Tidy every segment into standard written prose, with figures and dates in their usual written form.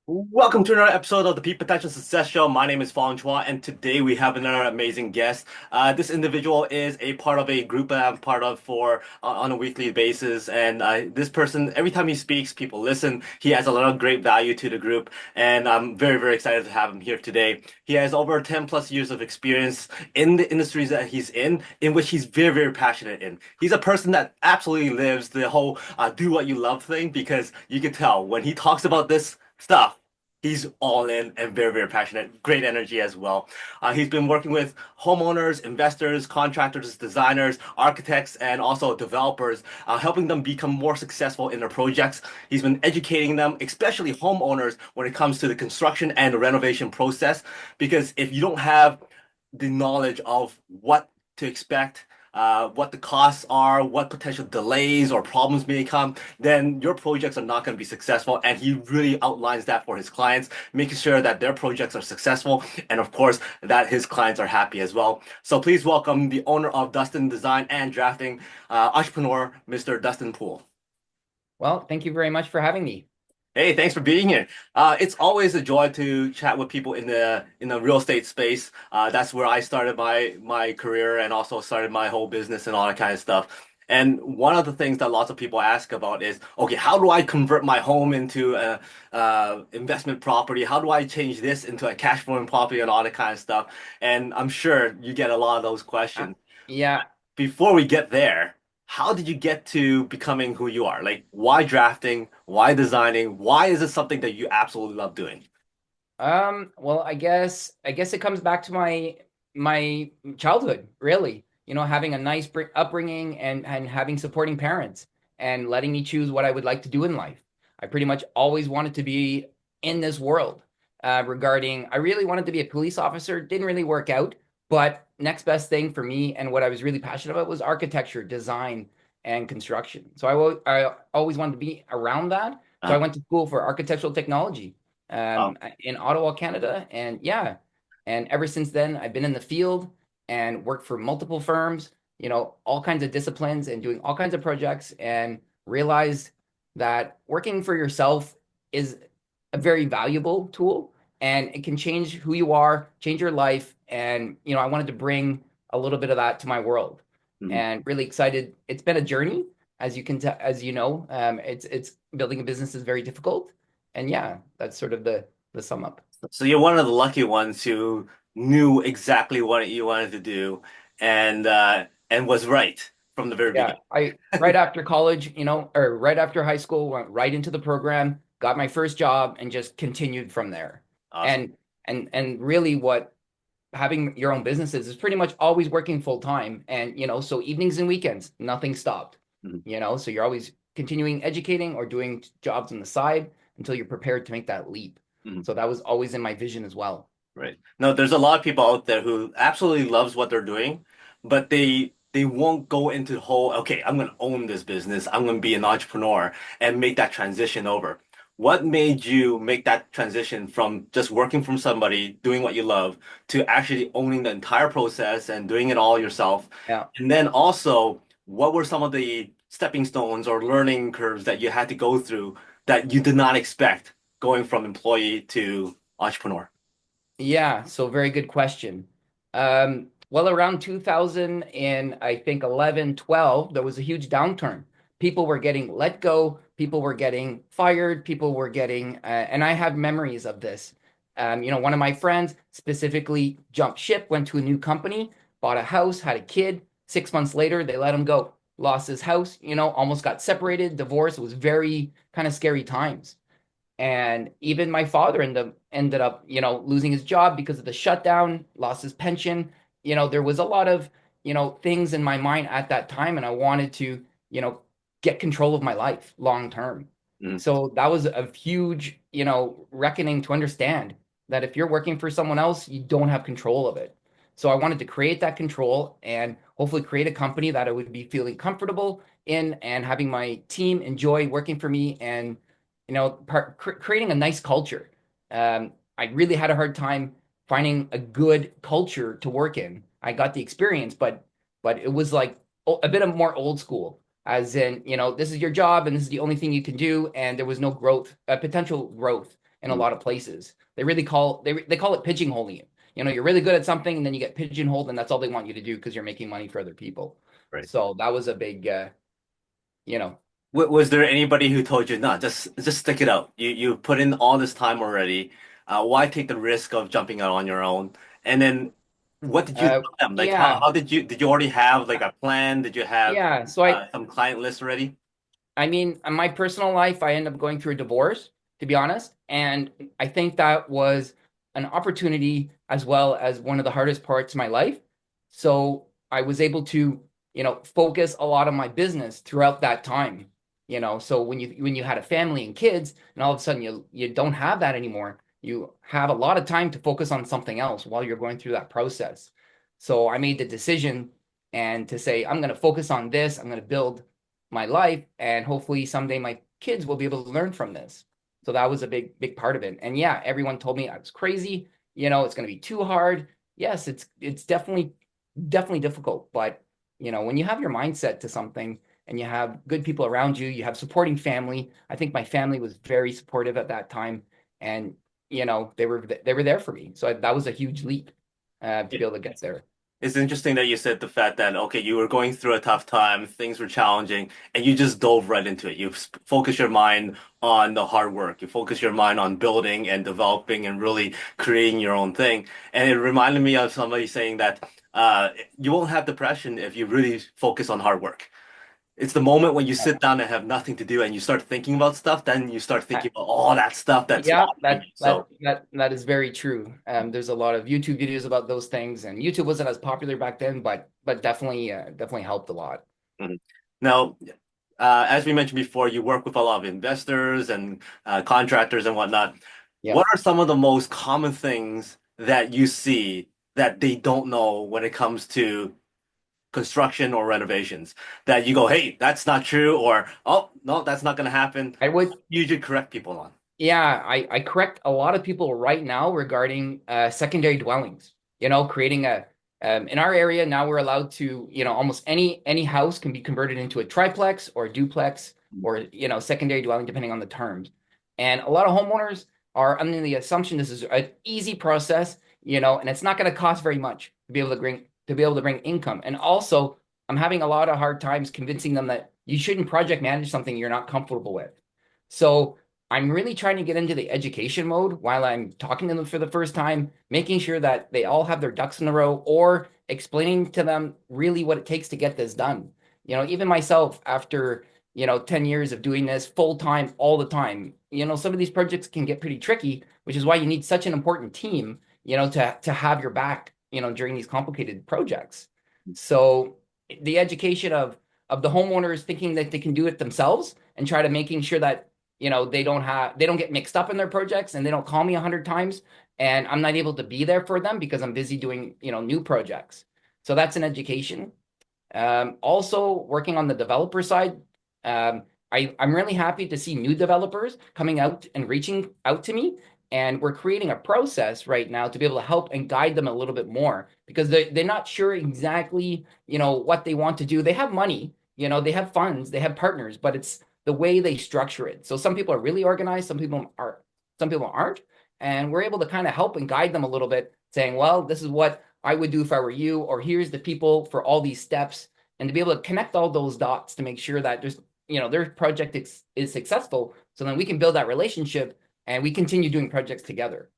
Welcome to another episode of the Peak Potential Success Show. My name is Fong, and today we have another amazing guest. This individual is a part of a group that I'm part of for on a weekly basis, and this person, every time he speaks, people listen. He has a lot of great value to the group, and I'm very, very excited to have him here today. He has over 10 plus years of experience in the industries that he's in which he's very, very passionate in. He's a person that absolutely lives the whole do what you love thing because you can tell when he talks about this stuff. He's all in and very, very passionate. Great energy as well. He's been working with homeowners, investors, contractors, designers, architects, and also developers, helping them become more successful in their projects. He's been educating them, especially homeowners, when it comes to the construction and the renovation process. Because if you don't have the knowledge of what to expect, what the costs are, what potential delays or problems may come, then your projects are not going to be successful. And he really outlines that for his clients, making sure that their projects are successful and, of course, that his clients are happy as well. So please welcome the owner of Dustin Design and Drafting, entrepreneur, Mr. Dustin Poole. Well, thank you very much for having me. Hey, thanks for being here. It's always a joy to chat with people in the real estate space. That's where I started my career and also started my whole business and all that kind of stuff. And one of the things that lots of people ask about is, okay, how do I convert my home into a, investment property? How do I change this into a cash flowing property and all that kind of stuff? And I'm sure you get a lot of those Uh, questions. yeah, Before we get there, how did you get to becoming who you are? Like, why drafting? Why designing? Why is it something that you absolutely love doing? well, I guess it comes back to my childhood, really. Having a nice upbringing and having supporting parents and letting me choose what I would like to do in life. I pretty much always wanted to be in this world. I really wanted to be a police officer. Didn't really work out, but next best thing for me and what I was really passionate about was architecture, design, and construction. So I always wanted to be around that. So I Uh, went to school for architectural technology wow. in Ottawa, Canada. And yeah, and ever since then, I've been in the field and worked for multiple firms, all kinds of disciplines and doing all kinds of projects, and realized that working for yourself is a very valuable tool and it can change who you are, change your life. And, I wanted to bring a little bit of that to my world Mhm. and really excited. It's been a journey, as you can tell, as you know, it's building a business is very difficult, and yeah, that's sort of the sum up. So you're one of the lucky ones who knew exactly what you wanted to do and was right from the very Yeah, beginning. I right after college, or right after high school, went right into the program, got my first job, and just continued from there. Awesome. And really, what having your own businesses is pretty much always working full time, and so evenings and weekends, nothing stopped. Mhm. So you're always continuing educating or doing jobs on the side until you're prepared to make that leap. Mhm. So that was always in my vision as well. Right. No, there's a lot of people out there who absolutely loves what they're doing, but they won't go into the whole, okay, I'm gonna own this business, I'm gonna be an entrepreneur and make that transition over. What made you make that transition from just working from somebody, doing what you love, to actually owning the entire process and doing it all yourself? Yeah. And then also, what were some of the stepping stones or learning curves that you had to go through that you did not expect going from employee to entrepreneur? Yeah, so very good question. Well, around 2000 and I think 11, 12, there was a huge downturn. People were getting let go, people were getting fired, people were getting, and I have memories of this. One of my friends specifically jumped ship, went to a new company, bought a house, had a kid. 6 months later, they let him go, lost his house, almost got separated, divorced. It was very kind of scary times. And even my father ended up, losing his job because of the shutdown, lost his pension. There was a lot of, things in my mind at that time, and I wanted to, get control of my life long term. Mm, So that was a huge, reckoning to understand that if you're working for someone else, you don't have control of it. So I wanted to create that control and hopefully create a company that I would be feeling comfortable in and having my team enjoy working for me and creating a nice culture. I really had a hard time finding a good culture to work in. I got the experience, but it was like a bit of more old school, as in, this is your job and this is the only thing you can do, and there was no growth, potential growth. in a lot of places. They really they call it pigeonholing you. You're really good at something and then you get pigeonholed and that's all they want you to do because you're making money for other people. Right. So that was a big, you know, Was there anybody who told you, no, just stick it out. You put in all this time already. Why take the risk of jumping out on your own? And then what did you uh, tell them? Like yeah, how did you already have like a plan? Did you have yeah. So some client list already? I mean, in my personal life, I ended up going through a divorce, to be honest. And I think that was an opportunity as well as one of the hardest parts of my life. So I was able to, focus a lot on my business throughout that time. So when you had a family and kids, and all of a sudden you don't have that anymore, you have a lot of time to focus on something else while you're going through that process. So I made the decision and to say, I'm going to focus on this. I'm going to build my life and hopefully someday my kids will be able to learn from this. So that was a big part of it. And yeah, everyone told me I was crazy, it's going to be too hard. Yes, it's definitely difficult, but when you have your mindset to something and you have good people around you, you have supporting family. I think my family was very supportive at that time and they were there for me. So that was a huge leap to be able to get there. It's interesting that you said the fact that, okay, you were going through a tough time, things were challenging, and you just dove right into it. You focus your mind on the hard work. You focus your mind on building and developing and really creating your own thing. And it reminded me of somebody saying that you won't have depression if you really focus on hard work. It's the moment when you sit down and have nothing to do and you start thinking about stuff, then you start thinking about all that stuff that's Yeah, bothering that you. that So, that that is very true. There's a lot of YouTube videos about those things, and YouTube wasn't as popular back then, but definitely helped a lot. mhm. Now, as we mentioned before, you work with a lot of investors and contractors and whatnot. Yep. What are some of the most common things that you see that they don't know when it comes to construction or renovations? That you go, hey, that's not true, or oh, no, that's not going to happen. I would, You should correct people on. yeah, I correct a lot of people right now regarding secondary dwellings. Creating in our area now we're allowed to, almost any house can be converted into a triplex or a duplex or secondary dwelling depending on the terms. And a lot of homeowners are under the assumption this is an easy process, and it's not going to cost very much to be able to bring income. And also, I'm having a lot of hard times convincing them that you shouldn't project manage something you're not comfortable with. So I'm really trying to get into the education mode while I'm talking to them for the first time, making sure that they all have their ducks in a row or explaining to them really what it takes to get this done. Even myself, after, 10 years of doing this full time, all the time, some of these projects can get pretty tricky, which is why you need such an important team, to have your back, during these complicated projects. So the education of the homeowners thinking that they can do it themselves and try to making sure that they don't get mixed up in their projects and they don't call me 100 times and I'm not able to be there for them because I'm busy doing new projects. So that's an education. Also working on the developer side. I'm really happy to see new developers coming out and reaching out to me, and we're creating a process right now to be able to help and guide them a little bit more because they're not sure exactly what they want to do. They have money, they have funds, they have partners, but it's the way they structure it. So some people are really organized, some people aren't. And we're able to kind of help and guide them a little bit, saying, well, this is what I would do if I were you, or here's the people for all these steps, and to be able to connect all those dots to make sure that their project is successful. So then we can build that relationship and we continue doing projects together.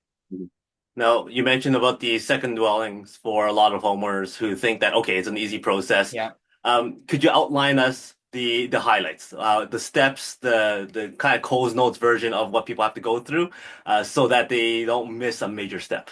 Now, you mentioned about the second dwellings for a lot of homeowners who think that, okay, it's an easy process. Yeah. Could you outline us the highlights, the steps, the kind of Coles Notes version of what people have to go through, so that they don't miss a major step?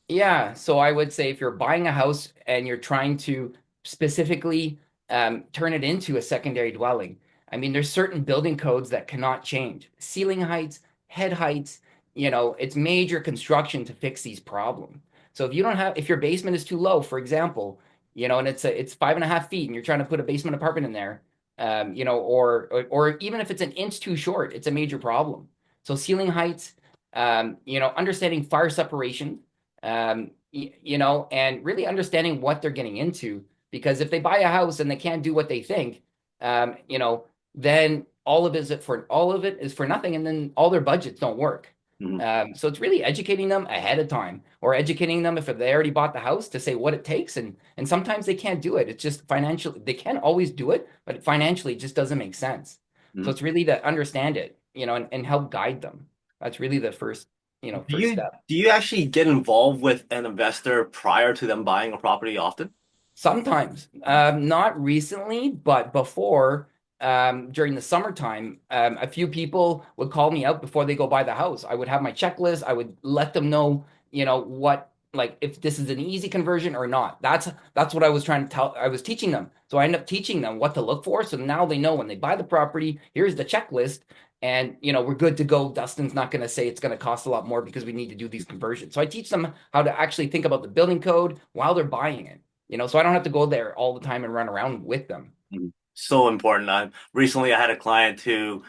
Yeah, so I would say if you're buying a house and you're trying to specifically turn it into a secondary dwelling, I mean, there's certain building codes that cannot change. Ceiling heights, head heights, it's major construction to fix these problems. So if your basement is too low, for example, and it's 5.5 feet and you're trying to put a basement apartment in there, or even if it's an inch too short, it's a major problem. So ceiling heights, understanding fire separation and really understanding what they're getting into. Because if they buy a house and they can't do what they think, then all of it is for nothing, and then all their budgets don't work. Mhm. So it's really educating them ahead of time, or educating them if they already bought the house to say what it takes. And sometimes they can't do it. It's just financially, they can always do it, but financially it just doesn't make sense. So Mhm. it's really to understand it, and help guide them. That's really the first, Do first you step. do you actually get involved with an investor prior to them buying a property often? Sometimes, not recently, but before, during the summertime, a few people would call me out before they go buy the house. I would have my checklist. I would let them know, what, like, if this is an easy conversion or not. That's what I was trying to tell. I was teaching them. So I ended up teaching them what to look for. So now they know when they buy the property, here's the checklist, and we're good to go. Dustin's not going to say it's going to cost a lot more because we need to do these conversions. So I teach them how to actually think about the building code while they're buying it. So I don't have to go there all the time and run around with them. Mhm. So important. Recently I had a client who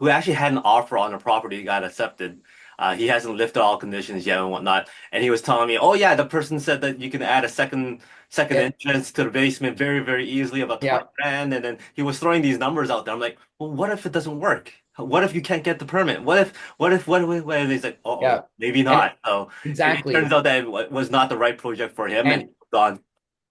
actually had an offer on a property, got accepted. He hasn't lifted all conditions yet and whatnot, and he was telling me, "Oh yeah, the person said that you can add a second Yeah, entrance to the basement very easily, about yeah, 20 grand." And then he was throwing these numbers out there. I'm like, "Well, what if it doesn't work? What if you can't get the permit? What?" And he's like, yeah. "Oh, maybe And not." So it turns exactly. out that it was not the right project for him, and he And moved on.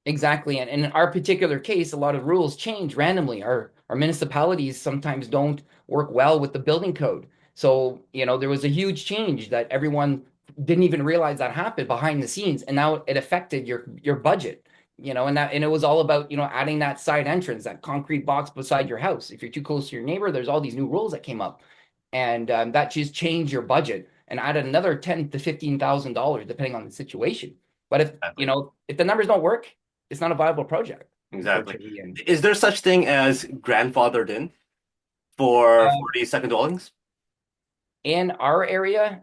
exactly. And in our particular case, a lot of rules change randomly. Our municipalities sometimes don't work well with the building code. So, there was a huge change that everyone didn't even realize that happened behind the scenes. And now it affected your budget, and it was all about, adding that side entrance, that concrete box beside your house. If you're too close to your neighbor, there's all these new rules that came up. And that just changed your budget and added another 10 to $15,000 depending on the situation. But if the numbers don't work, it's not a viable project, Exactly. unfortunately. And Is there such thing as grandfathered in for uh, these second dwellings? in our area,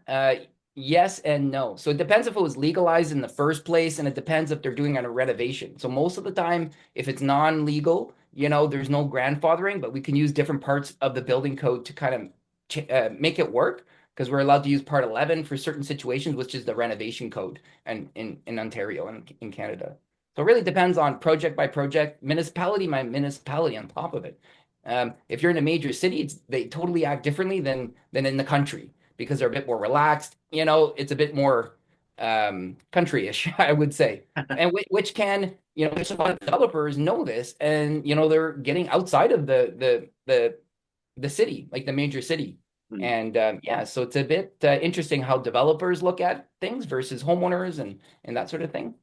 yes and no. So it depends if it was legalized in the first place, and it depends if they're doing a renovation. So most of the time, if it's non-legal, there's no grandfathering, but we can use different parts of the building code to kind of make it work, because we're allowed to use Part 11 for certain situations, which is the renovation code, and in Ontario and in Canada. So it really depends on project by project, municipality by municipality on top of it. If you're in a major city, they totally act differently than in the country, because they're a bit more relaxed. It's a bit more country-ish, I would say, and which a lot of developers know this, and they're getting outside of the city, like the major city. Hmm. And yeah, so it's a bit interesting how developers look at things versus homeowners and that sort of thing.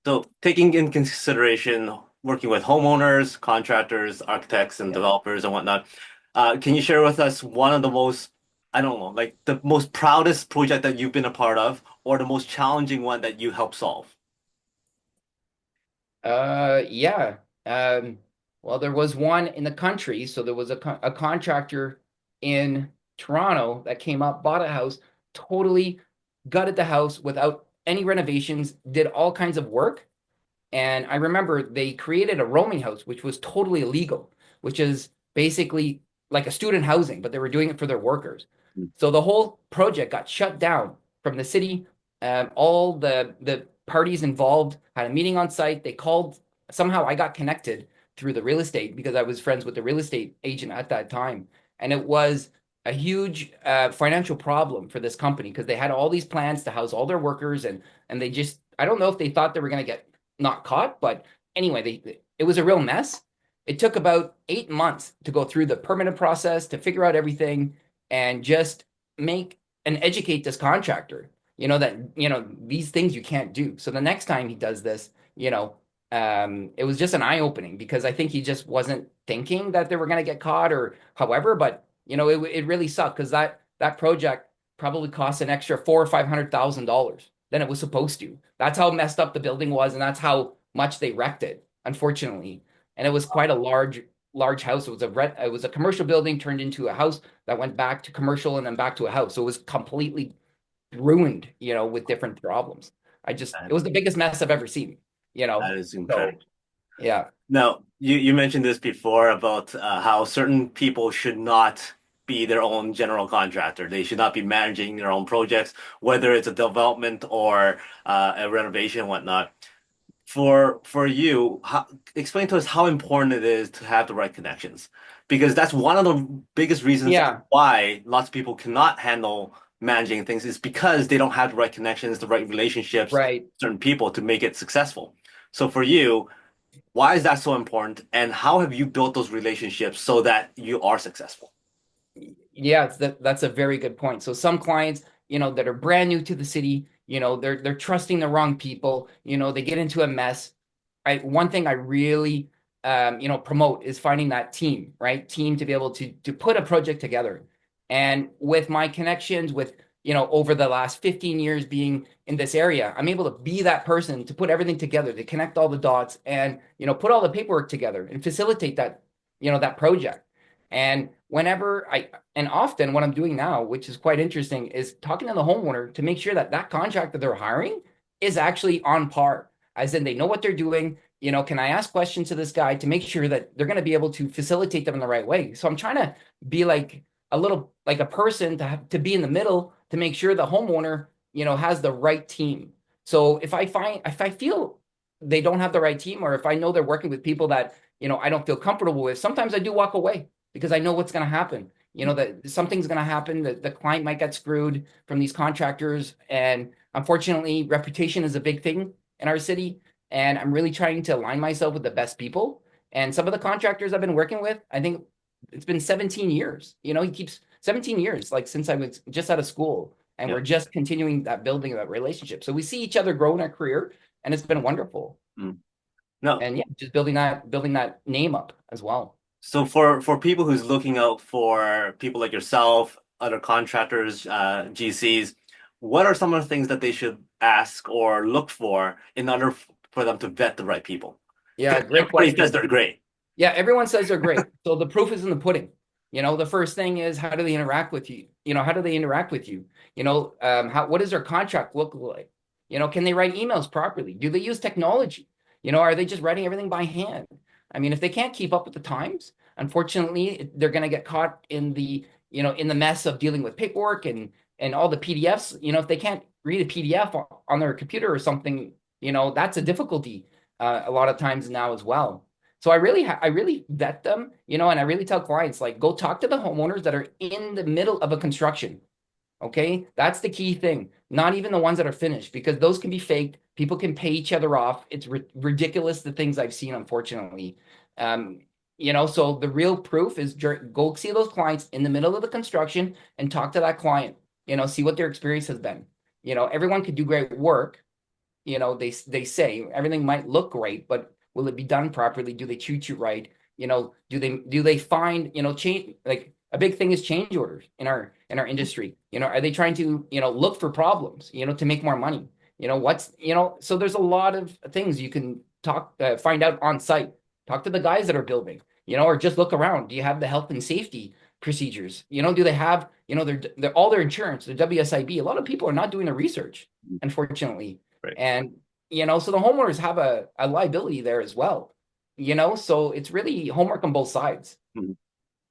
So taking in consideration working with homeowners, contractors, architects, and Yeah. developers and whatnot, can you share with us one of the most, I don't know, like the most proudest project that you've been a part of, or the most challenging one that you helped solve? Yeah. Well, there was one in the country. So there was a contractor in Toronto that came up, bought a house, totally gutted the house without any renovations, did all kinds of work. And I remember they created a roaming house, which was totally illegal, which is basically like a student housing, but they were doing it for their workers. So the whole project got shut down from the city. All the parties involved had a meeting on site. They called, somehow I got connected through the real estate because I was friends with the real estate agent at that time. And it was a huge financial problem for this company because they had all these plans to house all their workers, and they just, I don't know if they thought they were going to get not caught, but anyway, it was a real mess. It took about 8 months to go through the permanent process to figure out everything and just make and educate this contractor, that, these things you can't do. So the next time he does this, it was just an eye opening because I think he just wasn't thinking that they were going to get caught or however, but it really sucked because that project probably cost an extra four or $500,000 than it was supposed to. That's how messed up the building was, and that's how much they wrecked it, unfortunately. And it was quite a large house. It was a commercial building turned into a house that went back to commercial and then back to a house. So it was completely ruined, with different problems. It That, was the biggest mess I've ever seen, you that know. is So incredible. yeah, Now, you mentioned this before about how certain people should not be their own general contractor. They should not be managing their own projects, whether it's a development or a renovation and whatnot. For you, explain to us how important it is to have the right connections, because that's one of the biggest reasons yeah, why lots of people cannot handle managing things is because they don't have the right connections, the right relationships, Right. certain people to make it successful. So for you, why is that so important, and how have you built those relationships so that you are successful? Yeah, that's a very good point. So some clients, that are brand new to the city, they're trusting the wrong people, they get into a mess. One thing I really promote is finding that team, right? Team to be able to put a project together. And with my connections with, over the last 15 years being in this area, I'm able to be that person to put everything together, to connect all the dots and, put all the paperwork together and facilitate that, that project. And and often what I'm doing now, which is quite interesting, is talking to the homeowner to make sure that that contract that they're hiring is actually on par. As in, they know what they're doing. Can I ask questions to this guy to make sure that they're going to be able to facilitate them in the right way? So I'm trying to be like a little like a person to be in the middle to make sure the homeowner, has the right team. So if I feel they don't have the right team, or if I know they're working with people that, I don't feel comfortable with, sometimes I do walk away because I know what's going to happen. That something's going to happen, that the client might get screwed from these contractors. And unfortunately, reputation is a big thing in our city. And I'm really trying to align myself with the best people. And some of the contractors I've been working with, I think it's been 17 years. He keeps 17 years, like since I was just out of school. And Yeah. we're just continuing that building of that relationship. So we see each other grow in our career, and it's been wonderful. Mm. No. And yeah, just building that name up as well. So for people who's looking out for people like yourself, other contractors, GCs, what are some of the things that they should ask or look for in order for them to vet the right people? Yeah, Because great everybody says question. they're great. Yeah, everyone says they're great. So the proof is in the pudding. The first thing is, how do they interact with you? How do they interact with you? What does their contract look like? Can they write emails properly? Do they use technology? Are they just writing everything by hand? I mean, if they can't keep up with the times, unfortunately, they're going to get caught in the mess of dealing with paperwork and all the PDFs. If they can't read a PDF on their computer or something, that's a difficulty a lot of times now as well. So I really vet them, and I really tell clients, like, go talk to the homeowners that are in the middle of a construction. Okay, that's the key thing. Not even the ones that are finished, because those can be faked. People can pay each other off. It's ridiculous, the things I've seen, unfortunately. Um, so the real proof is go see those clients in the middle of the construction and talk to that client. See what their experience has been. Everyone could do great work. They say everything might look great, but will it be done properly? Do they treat you right? Do they find, change, like a big thing is change orders in our industry. Are they trying to, look for problems, to make more money? So there's a lot of things you can find out on site. Talk to the guys that are building, or just look around. Do you have the health and safety procedures? Do they have, their all their insurance, their WSIB? A lot of people are not doing the research, unfortunately. Right. And, so the homeowners have a liability there as well, so it's really homework on both sides. Mhm.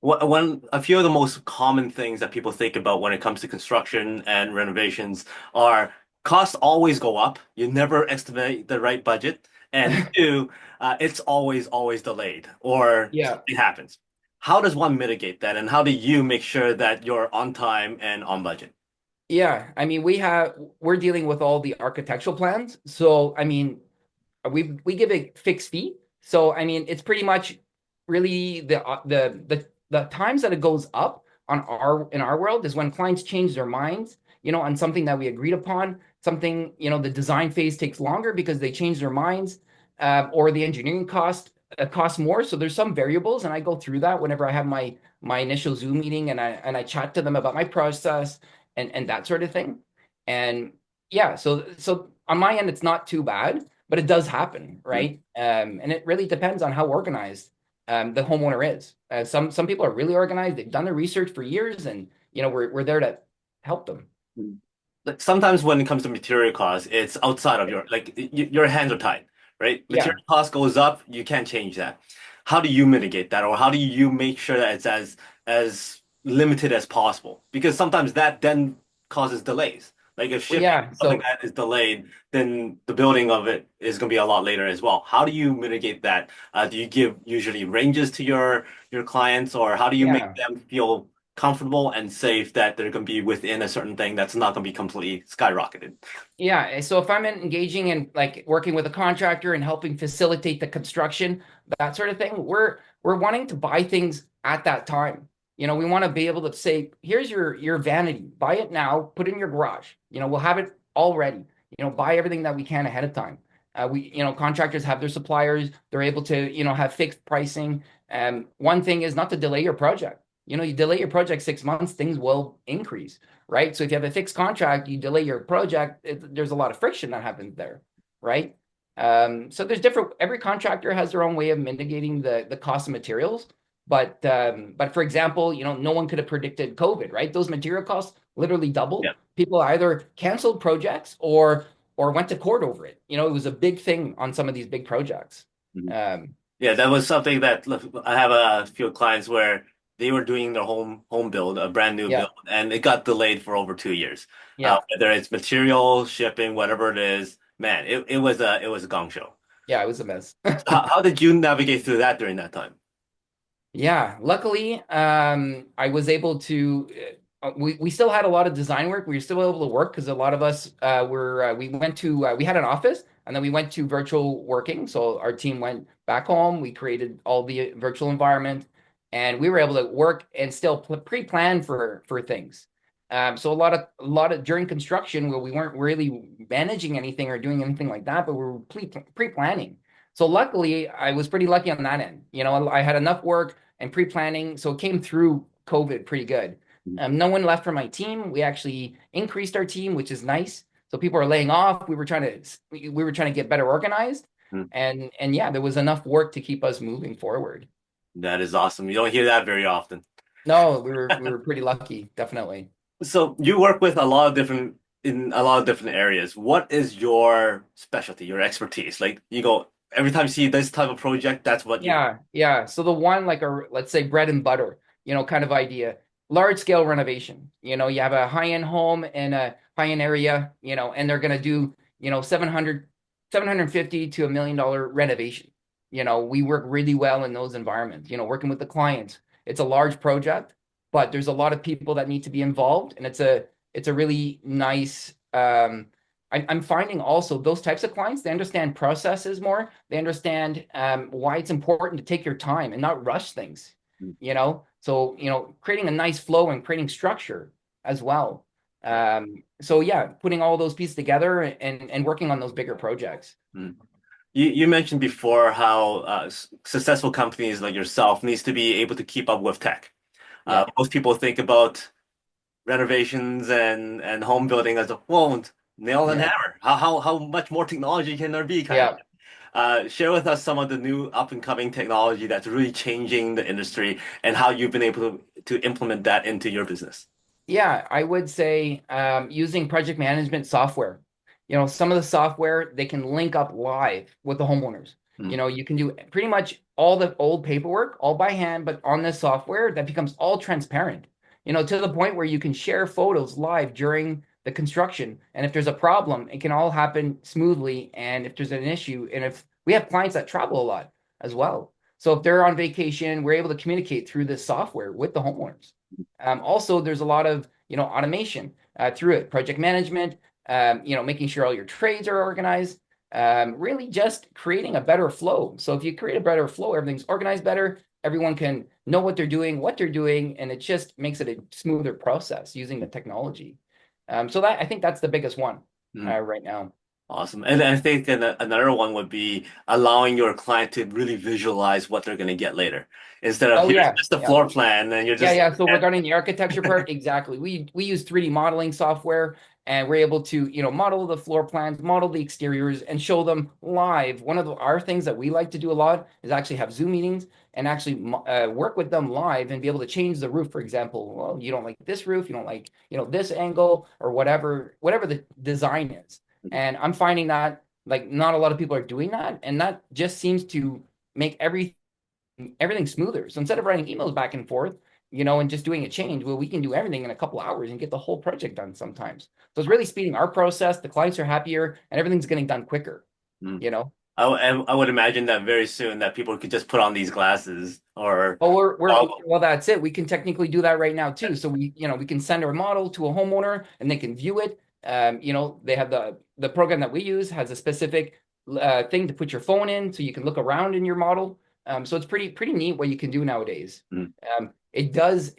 A few of the most common things that people think about when it comes to construction and renovations are costs always go up. You never estimate the right budget. And two, it's always delayed or Yeah. something happens. How does one mitigate that? And how do you make sure that you're on time and on budget? Yeah. I mean, we're dealing with all the architectural plans. So, I mean, we give a fixed fee. So, I mean, it's pretty much really the times that it goes up in our world is when clients change their minds, on something that we agreed upon. Something, the design phase takes longer because they change their minds, or the engineering costs more. So there's some variables, and I go through that whenever I have my initial Zoom meeting, and I chat to them about my process and that sort of thing. And yeah, so on my end, it's not too bad, but it does happen, right? And it really depends on how organized the homeowner is. Some people are really organized. They've done their research for years, and we're there to help them. Mhm. Like sometimes when it comes to material costs, it's outside of your hands are tied, right? Yeah, Material cost goes up, you can't change that. How do you mitigate that, or how do you make sure that it's as limited as possible? Because sometimes that then causes delays. Like if well, shipping yeah. something So that is delayed, then the building of it is going to be a lot later as well. How do you mitigate that? Do you give usually ranges to your clients, or how do you make yeah. them feel comfortable and safe that they're going to be within a certain thing that's not going to be completely skyrocketed. Yeah, so if I'm engaging in like working with a contractor and helping facilitate the construction, that sort of thing, we're wanting to buy things at that time. We want to be able to say, here's your vanity, buy it now, put it in your garage. We'll have it all ready. Buy everything that we can ahead of time. Contractors have their suppliers, they're able to, have fixed pricing. One thing is not to delay your project. You delay your project 6 months, things will increase, right? So if you have a fixed contract, you delay your project, there's a lot of friction that happens there, right? So there's every contractor has their own way of mitigating the cost of materials. But for example, no one could have predicted COVID, right? Those material costs literally doubled. Yeah. People either canceled projects or went to court over it. It was a big thing on some of these big projects. Mhm. Um, Yeah, that was something that I have a few clients where they were doing their home build, a brand new yeah, build, and it got delayed for over 2 years. yeah, Whether it's material, shipping, whatever it is, man, it was a gong show. yeah, it was a mess. How did you navigate through that during that time? Yeah, luckily, I was able to. We still had a lot of design work. We were still able to work because a lot of us we had an office and then we went to virtual working. So our team went back home. We created all the virtual environment, and we were able to work and still pre-plan for things. So a lot of during construction where we weren't really managing anything or doing anything like that, but we were pre-planning. So luckily, I was pretty lucky on that end. I had enough work and pre-planning, so it came through COVID pretty good. No one left from my team. We actually increased our team, which is nice. So people are laying off. We were trying to get better organized, Hmm. and yeah, there was enough work to keep us moving forward. That is awesome. You don't hear that very often. No, we were pretty lucky, definitely. So you work with a lot of different in a lot of different areas. What is your specialty, your expertise? Like you go every time you see this type of project, that's what you. Yeah, yeah. So the one like let's say bread and butter, kind of idea, large scale renovation. You have a high-end home in a high-end area, and they're gonna do, 750 to $1 million renovation. We work really well in those environments, working with the clients. It's a large project, but there's a lot of people that need to be involved, and it's a really nice I'm finding also those types of clients, they understand processes more. They understand why it's important to take your time and not rush things, So, creating a nice flow and creating structure as well. So yeah, putting all those pieces together and working on those bigger projects. Mm. You mentioned before how successful companies like yourself needs to be able to keep up with tech. Yeah. Most people think about renovations and home building as a whoa, nail and Yeah. hammer. How much more technology can there be, kind of? Yeah. Share with us some of the new up and coming technology that's really changing the industry and how you've been able to implement that into your business. Yeah, I would say using project management software. Some of the software they can link up live with the homeowners. Mm. You can do pretty much all the old paperwork all by hand, but on this software that becomes all transparent. To the point where you can share photos live during the construction. And if there's a problem, it can all happen smoothly. And if there's an issue, and if we have clients that travel a lot as well. So if they're on vacation, we're able to communicate through this software with the homeowners. Also, there's a lot of automation through it, project management, making sure all your trades are organized, really just creating a better flow. So if you create a better flow, everything's organized better. Everyone can know what they're doing, and it just makes it a smoother process using the technology. So I think that's the biggest one Mm. right now. Awesome. And I think another one would be allowing your client to really visualize what they're going to get later. Instead of Oh here's yeah, just the yeah. floor plan and you're Yeah, just yeah. So regarding the architecture part, exactly. We use 3D modeling software, and we're able to, model the floor plans, model the exteriors, and show them live. One of our things that we like to do a lot is actually have Zoom meetings and actually work with them live and be able to change the roof, for example. Well, you don't like this roof, you don't like, this angle or whatever the design is. And I'm finding that like not a lot of people are doing that, and that just seems to make everything smoother. So instead of writing emails back and forth, and just doing a change, well, we can do everything in a couple hours and get the whole project done sometimes. So it's really speeding our process. The clients are happier and everything's getting done quicker, Mm. you know? I would imagine that very soon that people could just put on these glasses or Well, goggles. well, that's it. We can technically do that right now too. So we can send our model to a homeowner and they can view it. They have the program that we use has a specific thing to put your phone in, so you can look around in your model. So it's pretty neat what you can do nowadays. Mm, It does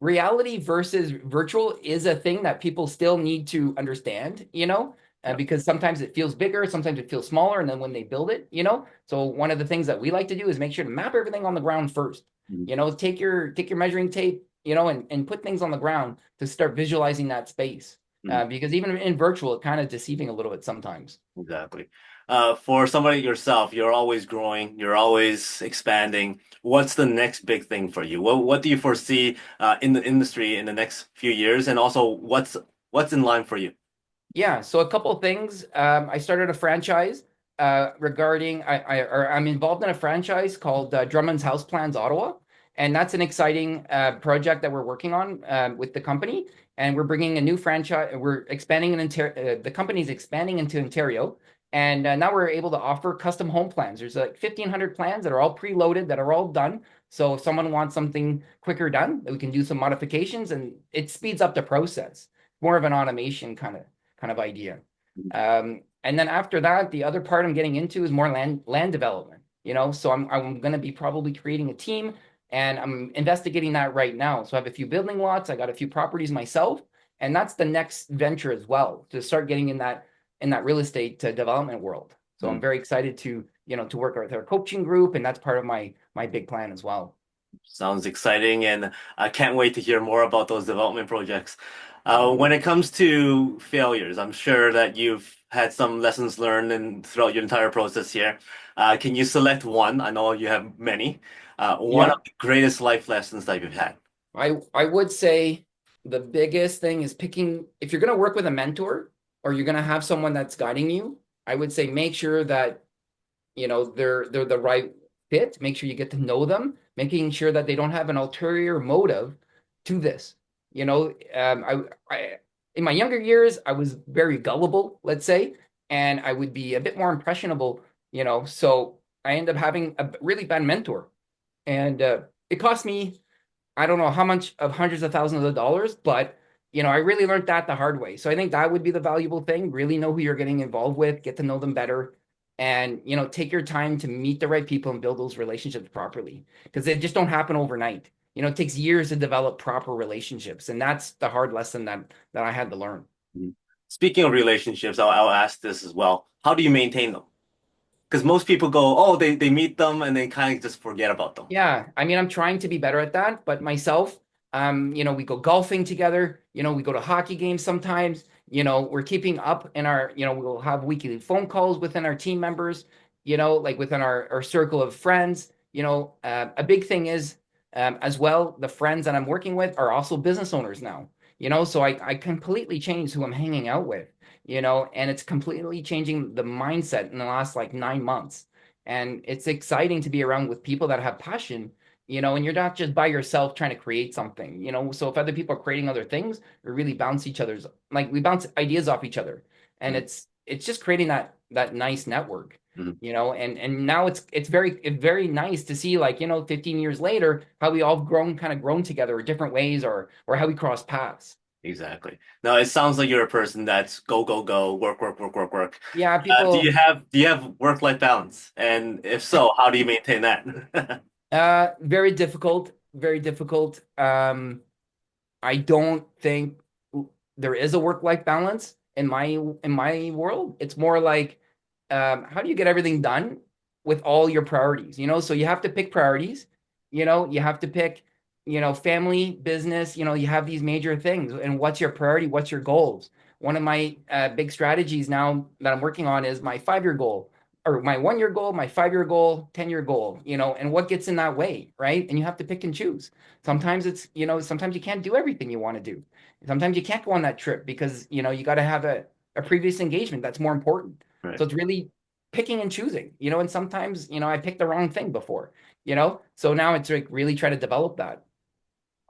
reality versus virtual is a thing that people still need to understand, yeah. because sometimes it feels bigger, sometimes it feels smaller, and then when they build it, so one of the things that we like to do is make sure to map everything on the ground first. Mm, Take your measuring tape, and put things on the ground to start visualizing that space. mm. Because even in virtual, it's kind of deceiving a little bit sometimes. Exactly. For somebody like yourself, you're always growing, you're always expanding. What's the next big thing for you? What do you foresee in the industry in the next few years? And also what's in line for you? Yeah, so a couple of things. I started a franchise regarding I'm involved in a franchise called Drummond's House Plans Ottawa, and that's an exciting project that we're working on with the company. And we're bringing a new franchise. We're expanding in Ontario. The company's expanding into Ontario, and now we're able to offer custom home plans. There's like 1,500 plans that are all preloaded, that are all done. So if someone wants something quicker done, we can do some modifications, and it speeds up the process. More of an automation kind of idea. And then after that, the other part I'm getting into is more land development. So I'm going to be probably creating a team, and I'm investigating that right now. So I have a few building lots, I got a few properties myself, and that's the next venture as well, to start getting in that real estate development world. So I'm Mm. very excited to work with our coaching group, and that's part of my big plan as well. Sounds exciting, and I can't wait to hear more about those development projects. When it comes to failures, I'm sure that you've had some lessons learned and throughout your entire process here. Can you select one? I know you have many. One of Yeah. the greatest life lessons that you've had. I would say the biggest thing is picking, if you're going to work with a mentor or you're going to have someone that's guiding you, I would say make sure that they're the right fit. Make sure you get to know them, making sure that they don't have an ulterior motive to this. I in my younger years I was very gullible, let's say, and I would be a bit more impressionable. So I ended up having a really bad mentor, and it cost me, I don't know how much of hundreds of thousands of dollars, but I really learned that the hard way. So I think that would be the valuable thing. Really know who you're getting involved with, get to know them better, and take your time to meet the right people and build those relationships properly. Because they just don't happen overnight. It takes years to develop proper relationships, and that's the hard lesson that I had to learn. Mhm. Speaking of relationships, I'll ask this as well. How do you maintain them? Because most people go, oh, they meet them and then kind of just forget about them. Yeah, I mean, I'm trying to be better at that, but myself, we go golfing together, we go to hockey games sometimes, we're keeping up in our, we'll have weekly phone calls within our team members, like within our circle of friends. A big thing is, as well, the friends that I'm working with are also business owners now, so I completely changed who I'm hanging out with, and it's completely changing the mindset in the last like 9 months. And it's exciting to be around with people that have passion, and you're not just by yourself trying to create something, so if other people are creating other things, we really bounce each other's, like we bounce ideas off each other, and Mhm. it's just creating that nice network, Mhm. and now it's very nice to see, like, 15 years later, how we all grown together in different ways, or how we cross paths. Exactly. Now it sounds like you're a person that's go, go, go, work, work, work, work, work. Yeah, Do people. you have work-life balance? And if so, how do you maintain that? Very difficult, very difficult. I don't think there is a work-life balance in my world. It's more like, how do you get everything done with all your priorities? So you have to pick priorities. You have to pick, family, business. You have these major things, and what's your priority? What's your goals? One of my big strategies now that I'm working on is my 5-year goal, or my 1-year goal, my 5-year goal, 10-year goal. And what gets in that way, right? And you have to pick and choose. Sometimes you can't do everything you want to do. Sometimes you can't go on that trip because, you got to have a previous engagement that's more important. Right. So it's really picking and choosing, and sometimes, I picked the wrong thing before. So now it's like really try to develop that.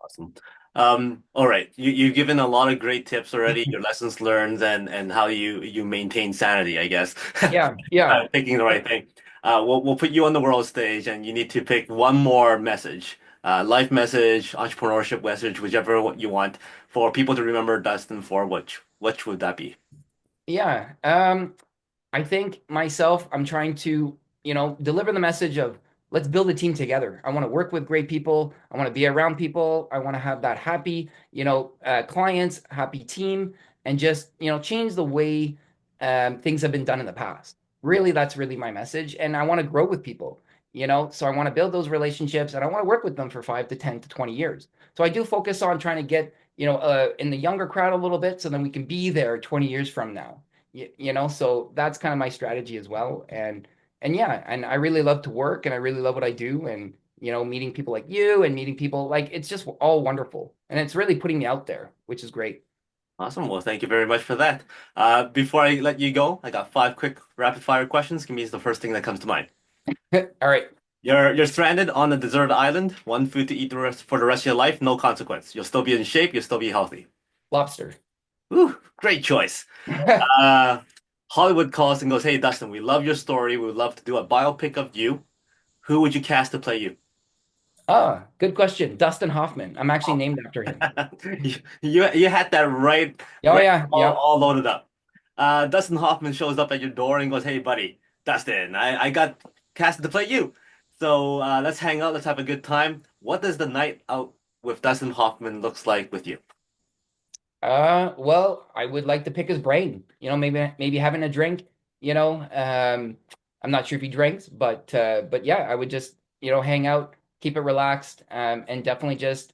Awesome. All right. You've given a lot of great tips already, your lessons learned and how you maintain sanity, I guess. Yeah, yeah. Picking the right thing. We'll put you on the world stage and you need to pick one more message. Life message, entrepreneurship message, whichever one you want for people to remember Dustin for which would that be? Yeah. I think myself, I'm trying to, deliver the message of let's build a team together. I want to work with great people. I want to be around people. I want to have that happy, clients, happy team, and just, change the way things have been done in the past. Yeah. Really, that's really my message. And I want to grow with people, so I want to build those relationships and I want to work with them for 5 to 10 to 20 years. So I do focus on trying to get, in the younger crowd a little bit so then we can be there 20 years from now. So that's kind of my strategy as well. And yeah, and I really love to work and I really love what I do. And, meeting people like you and meeting people like it's just all wonderful. And it's really putting me out there, which is great. Awesome. Well, thank you very much for that. Before I let you go, I got five quick rapid fire questions. Give me the first thing that comes to mind. All right. You're stranded on a deserted island, one food to eat for the rest of your life, no consequence. You'll still be in shape, you'll still be healthy. Lobster. Ooh, great choice. Uh, Hollywood calls and goes, "Hey, Dustin, we love your story. We would love to do a biopic of you. Who would you cast to play you?" Ah, good question. Dustin Hoffman. I'm actually named after him. You had that Oh right yeah, yeah. all loaded up. Dustin Hoffman shows up at your door and goes, "Hey, buddy, Dustin, I got casted to play you. So let's hang out. Let's have a good time. What does the night out with Dustin Hoffman looks like with you?" Well, I would like to pick his brain. Maybe having a drink. I'm not sure if he drinks, but yeah, I would just hang out, keep it relaxed, and definitely just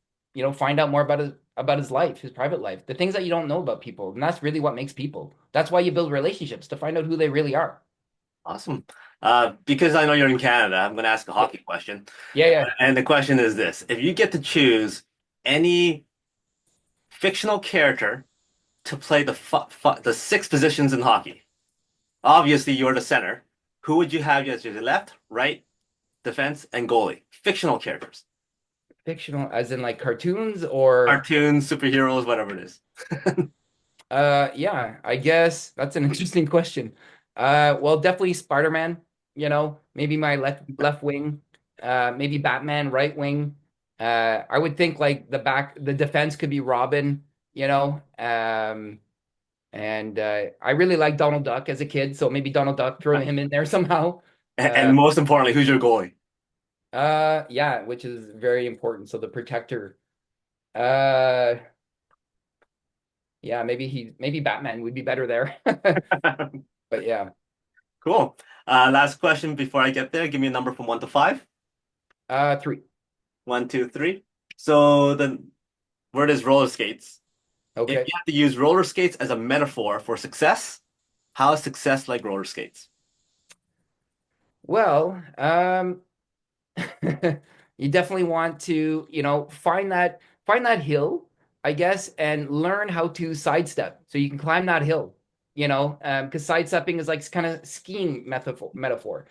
find out more about his life, his private life, the things that you don't know about people, and that's really what makes people. That's why you build relationships to find out who they really are. Awesome. Because I know you're in Canada, I'm going to ask a Yeah, hockey question. yeah, yeah. And the question is this: if you get to choose any fictional character to play the six positions in hockey, obviously you're the center. Who would you have as your left, right, defense, and goalie? Fictional characters. Fictional, as in like cartoons or Cartoons, superheroes, whatever it is. yeah, I guess that's an interesting question. Well, definitely Spider-Man, maybe my left wing, maybe Batman right wing. I would think like the defense could be Robin, and I really like Donald Duck as a kid, so maybe Donald Duck, throw him in there somehow. And most importantly, who's your goalie? Yeah, which is very important. So the protector. Uh, yeah, maybe Batman would be better there. But yeah. Cool. Last question before I get there. Give me a number from one to five. 3. One, two, three. So the word is roller skates. If Okay. you have to use roller skates as a metaphor for success, how is success like roller skates? Well, you definitely want to, find that hill, I guess, and learn how to sidestep so you can climb that hill, because sidestepping is like kind of skiing metaphor.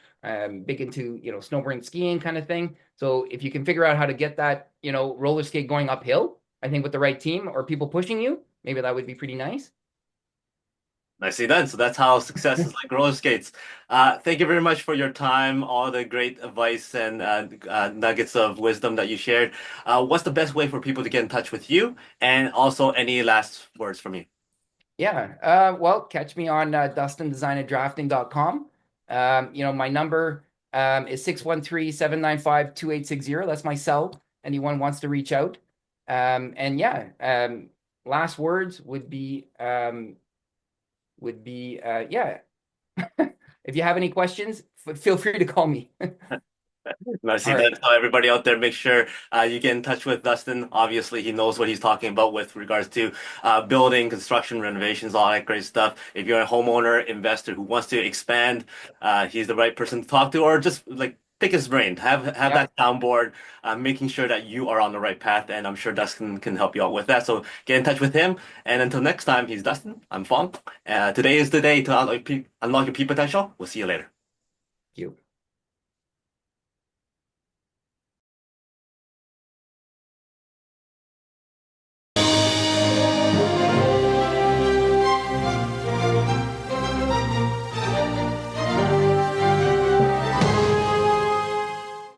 Big into, snowboarding, skiing kind of thing. So if you can figure out how to get that, roller skate going uphill, I think with the right team or people pushing you, maybe that would be pretty nice. Nicely done. So that's how success is like roller skates. Thank you very much for your time, all the great advice and nuggets of wisdom that you shared. What's the best way for people to get in touch with you? And also, any last words from you? Yeah. Well, catch me on dustindesignanddrafting.com. My number is 613-795-2860. That's my cell. Anyone wants to reach out. And yeah, last words would be yeah. If you have any questions, feel free to call me. Nicely All right. done. So everybody out there, make sure you get in touch with Dustin. Obviously, he knows what he's talking about with regards to building, construction, renovations, all that great stuff. If you're a homeowner, investor who wants to expand, he's the right person to talk to, or just like pick his brain. Have Yep. that soundboard, making sure that you are on the right path. And I'm sure Dustin can help you out with that. So get in touch with him. And until next time, he's Dustin. I'm Fong. Today is the day to unlock your peak potential. We'll see you later.